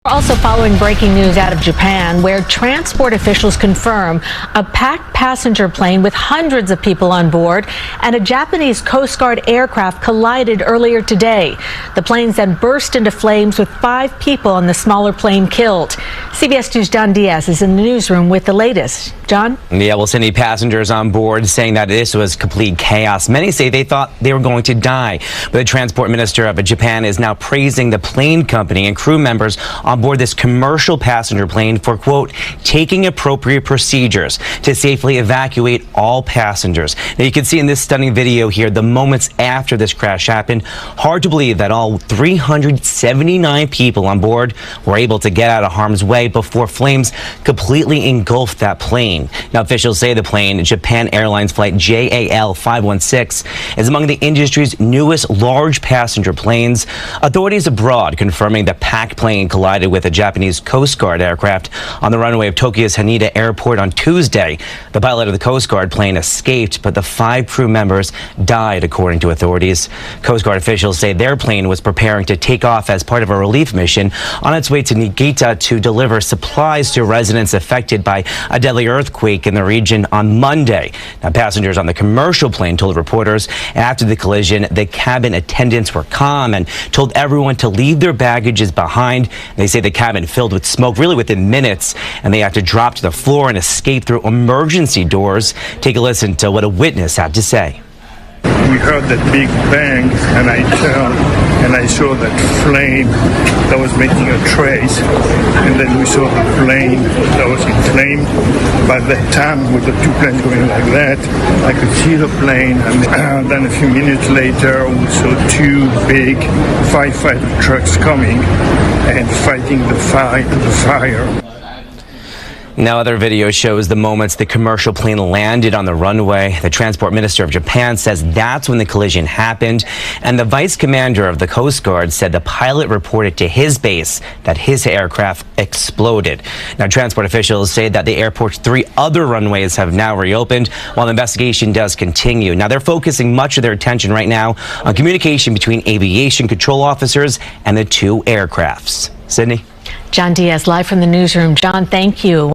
Also following breaking news out of Japan, where transport officials confirm a packed passenger plane with hundreds of people on board and a Japanese Coast Guard aircraft collided earlier today. The planes then burst into flames with 5 people on the smaller plane killed. CBS News' John Diaz is in the newsroom with the latest. John? Yeah, well, Cindy, passengers on board saying that this was complete chaos. Many say they thought they were going to die. But the transport minister of Japan is now praising the plane company and crew members on board this commercial passenger plane for, quote, taking appropriate procedures to safely evacuate all passengers. Now, you can see in this stunning video here the moments after this crash happened. Hard to believe that all 379 people on board were able to get out of harm's way before flames completely engulfed that plane. Now, officials say the plane, Japan Airlines flight 𝗧𝗢𝗢𝗓𝗢𝗪, is among the industry's newest large passenger planes. Authorities abroad confirming the packed plane collided with a Japanese Coast Guard aircraft on the runway of Tokyo's Haneda Airport on Tuesday. The pilot of the Coast Guard plane escaped, but the 5 crew members died, according to authorities. Coast Guard officials say their plane was preparing to take off as part of a relief mission on its way to Niigata to deliver supplies to residents affected by a deadly earthquake in the region on Monday. Now, passengers on the commercial plane told reporters after the collision the cabin attendants were calm and told everyone to leave their baggages behind. They say the cabin filled with smoke really within minutes, and they had to drop to the floor and escape through emergency doors. Take a listen to what a witness had to say. We heard that big bang, and I turned and I saw that flame that was making a trace, and then we saw the plane that was in flame. By that time, with the 2 planes going like that, I could see the plane, and then a few minutes later we saw 2 big firefighter trucks coming and fighting the fire. Now, other video shows the moments the commercial plane landed on the runway. The transport minister of Japan says that's when the collision happened. And the vice commander of the Coast Guard said the pilot reported to his base that his aircraft exploded. Now, transport officials say that the airport's 3 other runways have now reopened while the investigation does continue. Now, they're focusing much of their attention right now on communication between aviation control officers and the 2 aircrafts. Sydney? John Diaz live from the newsroom. John, thank you.